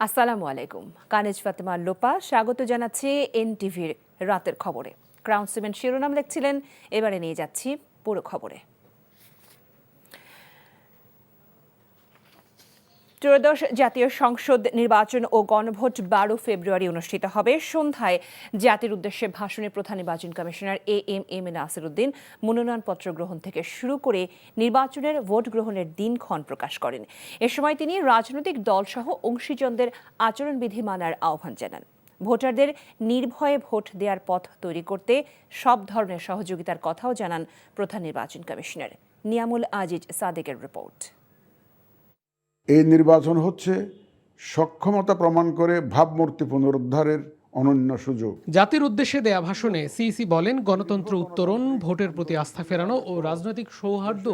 আসসালামু আলাইকুম। কানিজ ফাতেমা লোপা স্বাগত জানাচ্ছি এনটিভির রাতের খবরে। ক্রাউন সিমেন্ট শিরোনাম দেখছিলেন, এবারে নিয়ে যাচ্ছি পুরো খবরে। ত্রয়োদশ জাতীয় সংসদ নির্বাচন ও গণভোট 12 ফেব্রুয়ারি অনুষ্ঠিত হবে। সন্ধ্যায় জাতির উদ্দেশ্যে ভাষণে প্রধান নির্বাচন কমিশনার এম নাসির উদ্দিন মনোনয়নপত্র গ্রহণ থেকে শুরু করে নির্বাচনের ভোট গ্রহণের দিনক্ষণ প্রকাশ করেন। এ সময় তিনি রাজনৈতিক দলসহ অংশীজনদের আচরণবিধি মানার আহ্বান জানান। ভোটারদের নির্ভয়ে ভোট দেওয়ার পথ তৈরি করতে সব ধরনের সহযোগিতার কথাও জানান প্রধান নির্বাচন কমিশনার। নিয়ামুল আজিজ সাদেকের রিপোর্ট। এই নির্বাচন হচ্ছে সক্ষমতা প্রমাণ করে ভাবমূর্তি পুনরুদ্ধারের অনন্য সুযোগ। জাতির উদ্দেশ্যে দেয়া ভাষণে সিইসি বলেন, গণতন্ত্র উত্তরণ, ভোটের প্রতি আস্থা ফেরানো ও রাজনৈতিক সৌহার্দ্য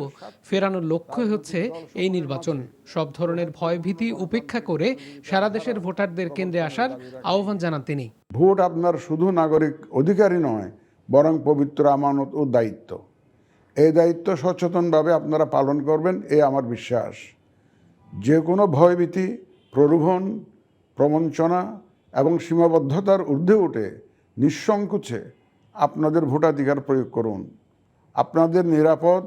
ফেরানোর লক্ষ্য হচ্ছে এই নির্বাচন। সব ধরনের ভয়ভীতি উপেক্ষা করে সারা দেশের ভোটারদের কেন্দ্রে আসার আহ্বান জানান তিনি। ভোট আপনার শুধু নাগরিক অধিকারই নয়, বরং পবিত্র আমানত ও দায়িত্ব। এই দায়িত্ব সচেতনভাবে আপনারা পালন করবেন, এ আমার বিশ্বাস। যে কোনো ভয়ভীতি, প্রলোভন, প্রবঞ্চনা এবং সীমাবদ্ধতার ঊর্ধ্বে উঠে নিঃসংকোচে আপনাদের ভোটাধিকার প্রয়োগ করুন। আপনাদের নিরাপদ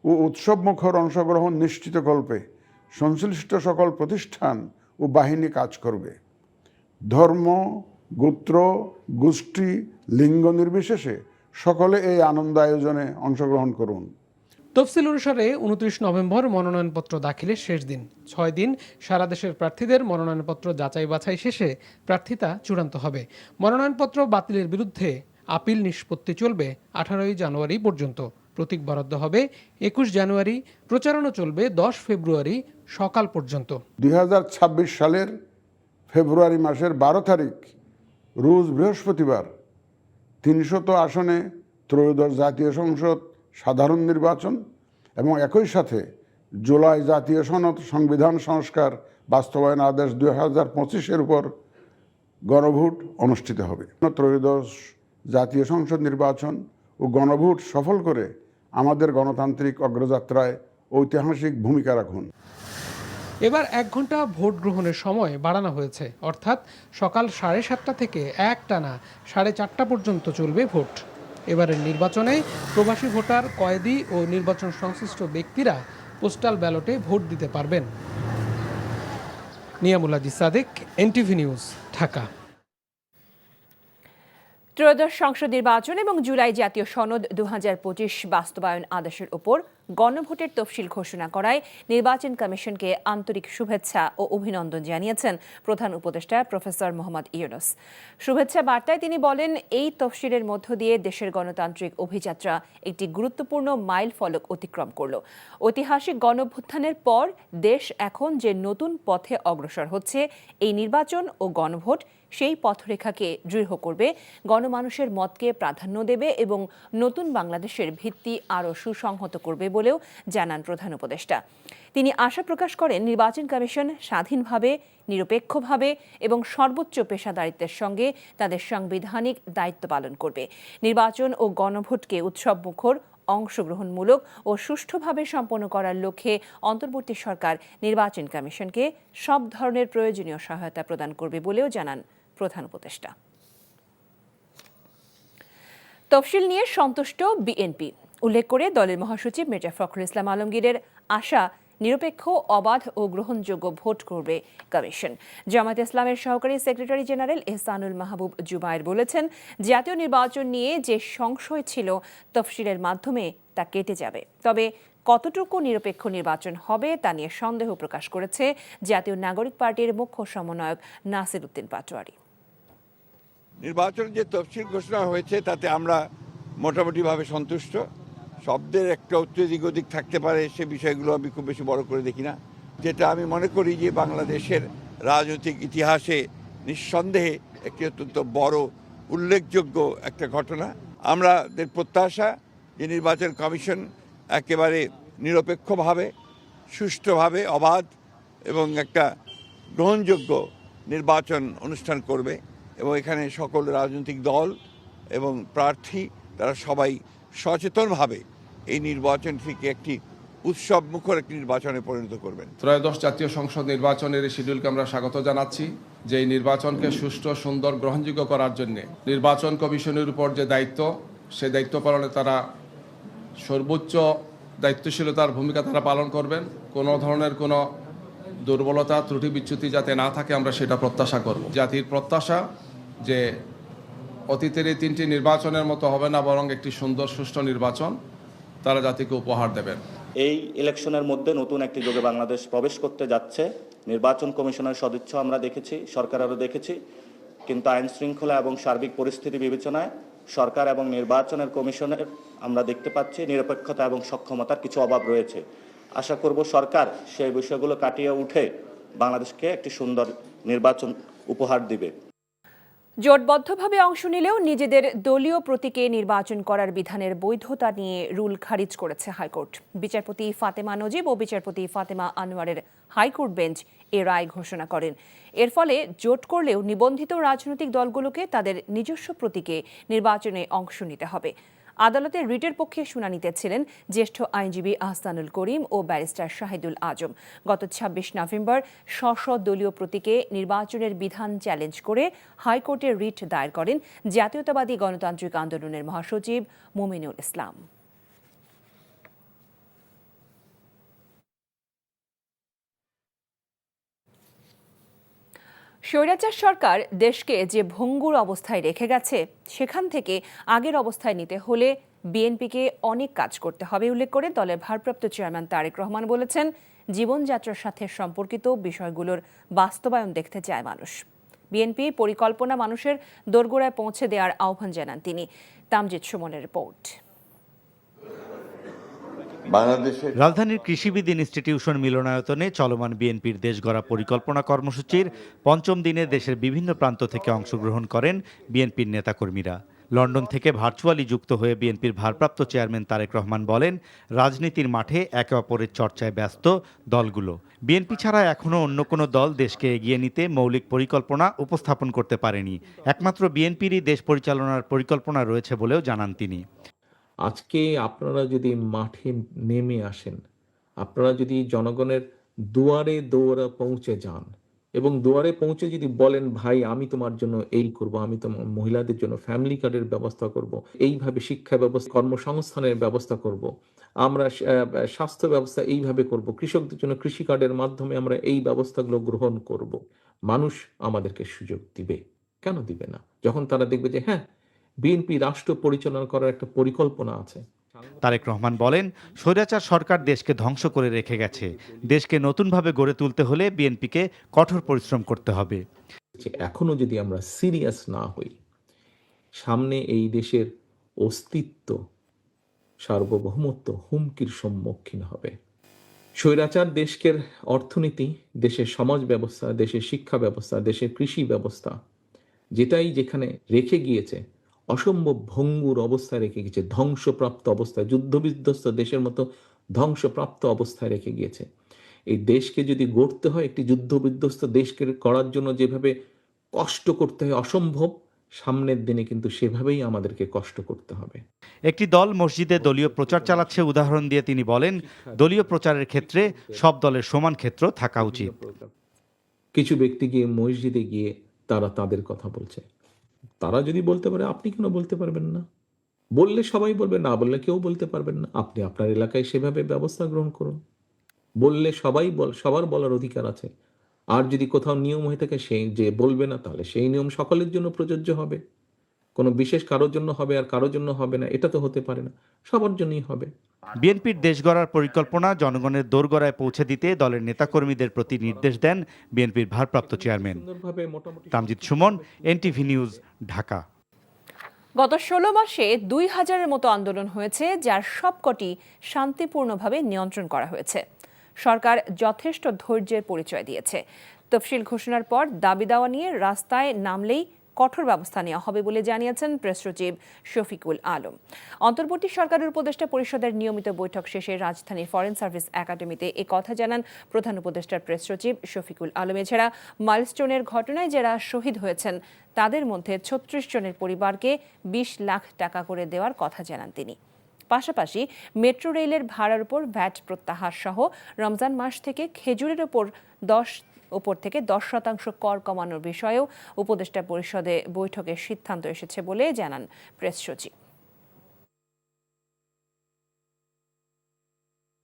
ও উৎসবমুখর অংশগ্রহণ নিশ্চিতকল্পে সংশ্লিষ্ট সকল প্রতিষ্ঠান ও বাহিনী কাজ করবে। ধর্ম, গোত্র, গোষ্ঠী, লিঙ্গ নির্বিশেষে সকলে এই আনন্দ আয়োজনে অংশগ্রহণ করুন। তফসিল অনুসারে 29 নভেম্বর মনোনয়নপত্র দাখিলের শেষ দিন। 6 দিন সারা দেশের প্রার্থীদের মনোনয়নপত্র যাচাই বাছাই শেষে প্রার্থিতা চূড়ান্ত হবে। মনোনয়নপত্র বাতিলের বিরুদ্ধে আপিল নিষ্পত্তি চলবে 18 জানুয়ারি পর্যন্ত। প্রতীক বরাদ্দ হবে 21 জানুয়ারি। প্রচারণা চলবে 10 ফেব্রুয়ারি সকাল পর্যন্ত। 2026 সালের ফেব্রুয়ারি মাসের 12 তারিখ রোজ বৃহস্পতিবার 300 আসনে ত্রয়োদশ জাতীয় সংসদ সাধারণ নির্বাচন এবং একই সাথে জুলাই জাতীয় সনদ সংবিধান সংস্কার বাস্তবায়ন আদেশ 2025-এর উপর গণভোট অনুষ্ঠিত হবে। ত্রয়োদশ জাতীয় সংসদ নির্বাচন ও গণভোট সফল করে আমাদের গণতান্ত্রিক অগ্রযাত্রায় ঐতিহাসিক ভূমিকা রাখুন। এবার 1 ঘন্টা ভোট গ্রহণের সময় বাড়ানো হয়েছে, অর্থাৎ সকাল 7:30 থেকে একটানা 4:30 পর্যন্ত চলবে ভোট। এবারের নির্বাচনে প্রবাসী ভোটার, কয়েদি ও নির্বাচন সংশ্লিষ্ট ব্যক্তিরা পোস্টাল ব্যালটে ভোট দিতে পারবেন। Niamul Aziz Sadek, NTV news, Dhaka. ত্রয়োদশ সংসদ নির্বাচন এবং জুলাই জাতীয় সনদ 2025 বাস্তবায়ন আদেশের ওপর গণভোটের তফসিল ঘোষণা করায় নির্বাচন কমিশনকে আন্তরিক শুভেচ্ছা ও অভিনন্দন জানিয়েছেন প্রধান উপদেষ্টা প্রফেসর মোহাম্মদ ইউনূস। শুভেচ্ছা বার্তায় তিনি বলেন, এই তফসিলের মধ্য দিয়ে দেশের গণতান্ত্রিক অভিযাত্রা একটি গুরুত্বপূর্ণ মাইল ফলক অতিক্রম করল। ঐতিহাসিক গণঅভ্যুত্থানের পর দেশ এখন যে নতুন পথে অগ্রসর হচ্ছে, এই নির্বাচন ও গণভোট সেই পথরেখাকে দৃঢ় করবে, গণমানুষের মতকে প্রাধান্য দেবে এবং নতুন বাংলাদেশের ভিত্তি আরও সুসংহত করবে বলেও জানান প্রধান উপদেষ্টা। তিনি আশা প্রকাশ করেন, নির্বাচন কমিশন স্বাধীনভাবে, নিরপেক্ষভাবে এবং সর্বোচ্চ পেশাদারিত্বের সঙ্গে তাদের সাংবিধানিক দায়িত্ব পালন করবে। নির্বাচন ও গণভোটকে উৎসবমুখর, অংশগ্রহণমূলক ও সুষ্ঠুভাবে সম্পন্ন করার লক্ষ্যে অন্তর্বর্তী সরকার নির্বাচন কমিশনকে সব ধরনের প্রয়োজনীয় সহায়তা প্রদান করবে বলেও জানান প্রধান উপদেষ্টা। তফসিল নিয়ে সন্তুষ্ট বিএনপি উল্লেখ করে দলের মহাসচিব মির্জা ফখরুল ইসলাম আলমগীরের আশা, নিরপেক্ষ, অবাধ ও গ্রহণযোগ্য ভোট করবে কমিশন। জামায়াতে ইসলামের সহকারী সেক্রেটারি জেনারেল এহসানুল মাহবুব জুবায়ের বলেছেন, জাতীয় নির্বাচন নিয়ে যে সংশয় ছিল তফসিলের মাধ্যমে তা কেটে যাবে। তবে কতটুকু নিরপেক্ষ নির্বাচন হবে তা নিয়ে সন্দেহ প্রকাশ করেছে জাতীয় নাগরিক পার্টির মুখ্য সমন্বয়ক নাসির উদ্দিন পাটোয়ারি। নির্বাচনের যে তফসিল ঘোষণা হয়েছে তাতে আমরা মোটামুটিভাবে সন্তুষ্ট। শব্দের একটা এদিক ওদিক থাকতে পারে, সে বিষয়গুলো আমি খুব বেশি বড় করে দেখি না। যেটা আমি মনে করি যে বাংলাদেশের রাজনৈতিক ইতিহাসে নিঃসন্দেহে একটি অত্যন্ত বড় উল্লেখযোগ্য একটা ঘটনা। আমাদের প্রত্যাশা যে নির্বাচন কমিশন একেবারে নিরপেক্ষভাবে, সুষ্ঠুভাবে, অবাধ এবং একটা গ্রহণযোগ্য নির্বাচন অনুষ্ঠান করবে এবং এখানে সকল রাজনৈতিক দল এবং প্রার্থী তারা সবাই সচেতনভাবে এই নির্বাচনটিকে একটি উৎসব মুখর একটি নির্বাচনে পরিণত করবেন। ত্রয়োদশ জাতীয় সংসদ নির্বাচনের এই শিডিউলকে আমরা স্বাগত জানাচ্ছি। যে এই নির্বাচনকে সুষ্ঠু, সুন্দর, গ্রহণযোগ্য করার জন্য নির্বাচন কমিশনের উপর যে দায়িত্ব, সেই দায়িত্ব পালনে তারা সর্বোচ্চ দায়িত্বশীলতার ভূমিকা তারা পালন করবেন। কোনো ধরনের কোনো দুর্বলতা, ত্রুটি, বিচ্যুতি যাতে না থাকে আমরা সেটা প্রত্যাশা করব। জাতির প্রত্যাশা যে অতীতের এই 3টি নির্বাচনের মতো হবে না, বরং একটি সুন্দর, সুষ্ঠু নির্বাচন তারা জাতিকে উপহার দেবেন। এই ইলেকশনের মধ্যে নতুন একটি যুগে বাংলাদেশ প্রবেশ করতে যাচ্ছে। নির্বাচন কমিশনের সদিচ্ছা আমরা দেখেছি, সরকারেরও দেখেছি, কিন্তু আইন শৃঙ্খলা এবং সার্বিক পরিস্থিতি বিবেচনায় সরকার এবং নির্বাচনের কমিশনের আমরা দেখতে পাচ্ছি নিরপেক্ষতা এবং সক্ষমতার কিছু অভাব রয়েছে। আশা করব সরকার সেই বিষয়গুলো কাটিয়ে উঠে বাংলাদেশকে একটি সুন্দর নির্বাচন উপহার দিবে। জোটবদ্ধভাবে অংশ নিলেও নিজেদের দলীয় প্রতীকে নির্বাচন করার বিধানের বৈধতা নিয়ে রুল খারিজ করেছে হাইকোর্ট। বিচারপতি ফাতেমা নজিব ও বিচারপতি ফাতেমা আনোয়ারের হাইকোর্ট বেঞ্চ এ রায় ঘোষণা করেন। এর ফলে জোট করলেও নিবন্ধিত রাজনৈতিক দলগুলোকে তাদের নিজস্ব প্রতীকে নির্বাচনে অংশ নিতে হবে। আদালতের রিটের পক্ষে শুনানিতে ছিলেন জ্যেষ্ঠ আইনজীবী আহসানুল করিম ও ব্যারিস্টার শাহিদুল আজম। গত 26 নভেম্বর স্ব দলীয় প্রতীকে নির্বাচনের বিধান চ্যালেঞ্জ করে হাইকোর্টে রিট দায়ের করেন জাতীয়তাবাদী গণতান্ত্রিক আন্দোলনের মহাসচিব মুমিনুল ইসলাম। স্বৈরাচার সরকার দেশকে যে ভঙ্গুর অবস্থায় রেখে গেছে, সেখান থেকে আগের অবস্থায় নিতে হলে বিএনপিকে অনেক কাজ করতে হবে উল্লেখ করে দলের ভারপ্রাপ্ত চেয়ারম্যান তারেক রহমান বলেছেন, জীবনযাত্রার সাথে সম্পর্কিত বিষয়গুলোর বাস্তবায়ন দেখতে চায় মানুষ। বিএনপি পরিকল্পনা মানুষের দোরগোড়ায় পৌঁছে দেওয়ার আহ্বান জানান তিনি। তামজিদ সুমনের রিপোর্ট। রাজধানীর কৃষিবিদ ইনস্টিটিউশন মিলনায়তনে চলমান বিএনপির দেশ গড়া পরিকল্পনা কর্মসূচির 5ম দিনে দেশের বিভিন্ন প্রান্ত থেকে অংশগ্রহণ করেন বিএনপির নেতাকর্মীরা। লন্ডন থেকে ভার্চুয়ালি যুক্ত হয়ে বিএনপির ভারপ্রাপ্ত চেয়ারম্যান তারেক রহমান বলেন, রাজনীতির মাঠে একে অপরের চর্চায় ব্যস্ত দলগুলো। বিএনপি ছাড়া এখনও অন্য কোনো দল দেশকে এগিয়ে নিতে মৌলিক পরিকল্পনা উপস্থাপন করতে পারেনি। একমাত্র বিএনপিরই দেশ পরিচালনার পরিকল্পনা রয়েছে বলেও জানান তিনি। আজকে আপনারা যদি মাঠে নেমে আসেন, আপনারা যদি জনগণের দুয়ারে দৌড়ে পৌঁছে যান এবং দুয়ারে পৌঁছে যদি বলেন, ভাই আমি তোমার জন্য এই করব, আমি তোমার মহিলাদের জন্য ফ্যামিলি কার্ডের ব্যবস্থা করব, এইভাবে শিক্ষা ব্যবস্থা, কর্মসংস্থানের ব্যবস্থা করব, আমরা স্বাস্থ্য ব্যবস্থা এইভাবে করব, কৃষকদের জন্য কৃষি কার্ডের মাধ্যমে আমরা এই ব্যবস্থাগুলো গ্রহণ করব, মানুষ আমাদেরকে সুযোগ দিবে। কেন দিবে না? যখন তারা দেখবে যে হ্যাঁ, বিএনপি রাষ্ট্র পরিচালনা করার একটা পরিকল্পনা আছে। তারেক রহমান বলেন, স্বৈরাচার সরকার দেশকে ধ্বংস করে রেখে গেছে। দেশকে নতুনভাবে গড়ে তুলতে হলে বিএনপিকে কঠোর পরিশ্রম করতে হবে। এখনো যদি আমরা সিরিয়াস না হই, সামনে এই দেশের অস্তিত্ব, সার্বভৌমত্ব হুমকির সম্মুখীন হবে। স্বৈরাচার দেশের অর্থনীতি, দেশের সমাজ ব্যবস্থা, দেশের শিক্ষা ব্যবস্থা, দেশের কৃষি ব্যবস্থা, যেটাই যেখানে রেখে গিয়েছে অসম্ভব ভঙ্গুর অবস্থায় রেখে গেছে, ধ্বংসপ্রাপ্ত অবস্থায়, যুদ্ধবিধ্বস্ত দেশের মতো ধ্বংসপ্রাপ্ত অবস্থায় রেখে গিয়েছে। এই দেশকে যদি গড়তে হয়, একটি যুদ্ধবিধ্বস্ত দেশকে করার জন্য যেভাবে কষ্ট করতে হয় অসম্ভব, সামনের দিনে কিন্তু সেভাবেই আমাদেরকে কষ্ট করতে হবে। একটি দল মসজিদে দলীয় প্রচার চালাচ্ছে উদাহরণ দিয়ে তিনি বলেন, দলীয় প্রচারের ক্ষেত্রে সব দলের সমান ক্ষেত্র থাকা উচিত। কিছু ব্যক্তি গিয়ে মসজিদে গিয়ে তারা তাদের কথা বলছে। তারা যদি বলতে পারে, আপনি কেন বলতে পারবেন না? বললে সবাই বলবে, না বললে কেউ বলতে পারবেন না। আপনি আপনার এলাকায় সেভাবে ব্যবস্থা গ্রহণ করুন। বললে সবার বলার অধিকার আছে। আর যদি কোথাও নিয়ম হয়ে থাকে সেই যে বলবে না, তাহলে সেই নিয়ম সকলের জন্য প্রযোজ্য হবে। কোনো বিশেষ কারোর জন্য হবে আর কারোর জন্য হবে না, এটা তো হতে পারে না, সবার জন্যই হবে। বিএনপির দেশ গড়ার পরিকল্পনা জনগণের দোরগোড়ায় পৌঁছে দিতে দলের নেতাকর্মীদের প্রতি নির্দেশ দেন বিএনপির ভারপ্রাপ্ত chairman. Tamjid Suman, NTV news, Dhaka. গত 16 মাসে 2000-এর মতো আন্দোলন হয়েছে, যার সবকটি শান্তিপূর্ণভাবে নিয়ন্ত্রণ করা হয়েছে। সরকার যথেষ্ট ধৈর্যের পরিচয় দিয়েছে। তফসিল ঘোষণার পর দাবি দাওয়া নিয়ে রাস্তায় নামলেই কঠোর ব্যবস্থা নেওয়া হবে বলে জানিয়েছেন প্রেস সচিব শফিকুল আলম। অন্তর্বর্তী সরকারের উপদেষ্টা পরিষদের নিয়মিত বৈঠক শেষে রাজধানীর ফরেন সার্ভিস একাডেমিতে এ কথা জানান প্রধান উপদেষ্টার প্রেস সচিব শফিকুল আলম। এছাড়া মাইলস্টোনের ঘটনায় যারা শহীদ হয়েছেন তাদের মধ্যে 36 জনের পরিবারকে 20 লাখ টাকা করে দেওয়ার কথা জানান তিনি। পাশাপাশি মেট্রো রেলের ভাড়ার উপর ভ্যাট প্রত্যাহার সহ রমজান মাস থেকে খেজুরের উপর 10% কর কমানোর বিষয়েও উপদেষ্টা পরিষদে বৈঠকে সিদ্ধান্ত এসেছে বলে জানান প্রেস সচিব।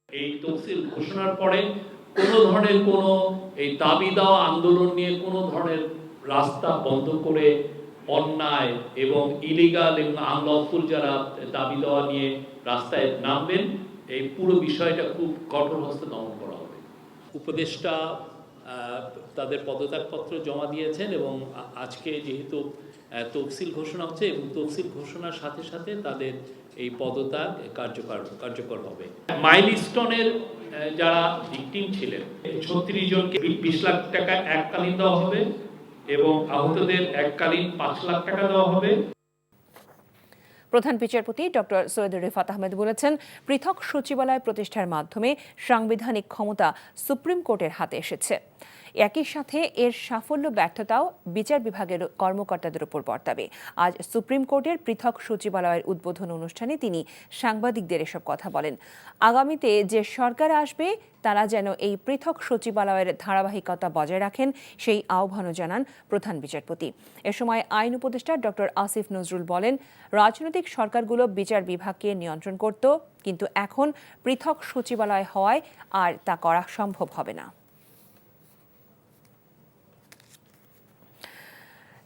এই তফসিল ঘোষণার পরে কোনো ধরনের কোনো এই দাবি দেওয়া আন্দোলন নিয়ে কোনো ধরনের রাস্তা বন্ধ করে অন্যায় এবং ইলিগাল এবং আনলফুল যারা দাবি দেওয়া নিয়ে রাস্তায় নামবেন, এই পুরো বিষয়টা খুব কঠোর হস্তে দমন করা হবে। উপদেষ্টা তাদের পদত্যাগপত্র জমা দিয়েছেন এবং আজকে যেহেতু তফসিল ঘোষণা হচ্ছে এবং তফসিল ঘোষণার সাথে সাথে তাদের এই পদত্যাগ কার্যকর হবে। মাইলস্টোনের যারা ভিকটিম ছিলেন 36 জনকে 20 লাখ টাকা এককালীন দেওয়া হবে এবং আহতদের এককালীন 5 লাখ টাকা দেওয়া হবে। প্রধান বিচারপতি ডক্টর সৈয়দ রিফাত আহমেদ বলেছেন, পৃথক সচিবালয় প্রতিষ্ঠার মাধ্যমে সাংবিধানিক ক্ষমতা সুপ্রিম কোর্টের হাতে এসেছে। একই সাথে এর সাফল্য ব্যর্থতাও বিচার বিভাগের কর্মকর্তাদের উপর বর্তাবে। আজ সুপ্রিম কোর্টের পৃথক সচিবালয়ের উদ্বোধন অনুষ্ঠানে তিনি সাংবাদিকদের এসব কথা বলেন। আগামীতে যে সরকার আসবে তারা যেন এই পৃথক সচিবালয়ের ধারাবাহিকতা বজায় রাখেন, সেই আহ্বানও জানান প্রধান বিচারপতি। এ সময় আইন উপদেষ্টা ডক্টর আসিফ নজরুল বলেন, রাজনৈতিক সরকারগুলো বিচার বিভাগকে নিয়ন্ত্রণ করত, কিন্তু এখন পৃথক সচিবালয় হওয়ায় আর তা করা সম্ভব হবে না।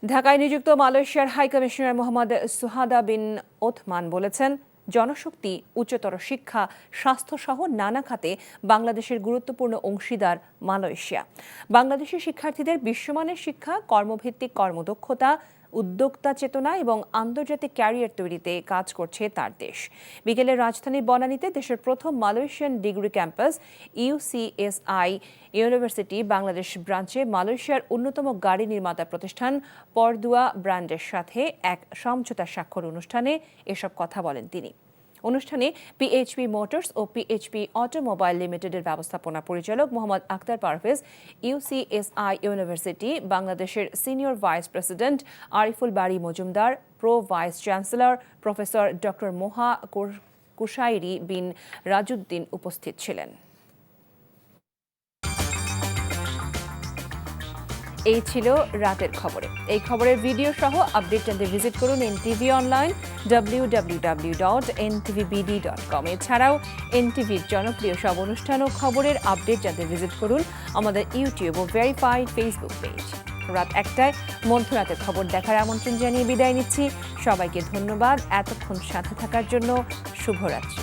ঢাকায় নিযুক্ত মালয়েশিয়ার হাই কমিশনার মোহাম্মদ সুহাদা বিন ওথমান বলেছেন, জনশক্তি, উচ্চতর শিক্ষা, স্বাস্থ্যসহ নানা খাতে বাংলাদেশের গুরুত্বপূর্ণ অংশীদার মালয়েশিয়া। বাংলাদেশের শিক্ষার্থীদের বিশ্বমানের শিক্ষা, কর্মভিত্তিক কর্মদক্ষতা, উদ্যোক্তা চেতনা এবং আন্তর্জাতিক ক্যারিয়ার তৈরিতে কাজ করছে তার দেশ। বিকেলে রাজধানীর বনানীতে দেশের প্রথম Malaysian degree campus ইউসিএসআই university Bangladesh ব্রাঞ্চে মালয়েশিয়ার অন্যতম গাড়ি নির্মাতা প্রতিষ্ঠান পরদুয়া ব্র্যান্ডের সাথে এক সমঝোতা স্বাক্ষর অনুষ্ঠানে এসব কথা বলেন তিনি। অনুষ্ঠানে পিএইচপি মোটরস ও পিএইচপি অটোমোবাইল লিমিটেডের ব্যবস্থাপনা পরিচালক মোহাম্মদ আক্তার পারভেজ, ইউসিএসআই ইউনিভার্সিটি বাংলাদেশের senior vice president Ariful Bari Majumdar, pro vice chancellor professor doctor Mohd Kushairi bin Rajuddin উপস্থিত ছিলেন। এই ছিল রাতের খবরে। এই খবরের ভিডিও সহ আপডেট জানতে ভিজিট করুন এনটিভি অনলাইন www.ntvbd.com। এছাড়াও এনটিভির জনপ্রিয় সব অনুষ্ঠান ও খবরের আপডেট জানতে ভিজিট করুন আমাদের ইউটিউব ও ভেরিফাইড ফেসবুক পেজ। রাত 1টায় মধ্যরাতের খবর দেখার আমন্ত্রণ জানিয়ে বিদায় নিচ্ছি। সবাইকে ধন্যবাদ এতক্ষণ সাথে থাকার জন্য। শুভরাত্রি।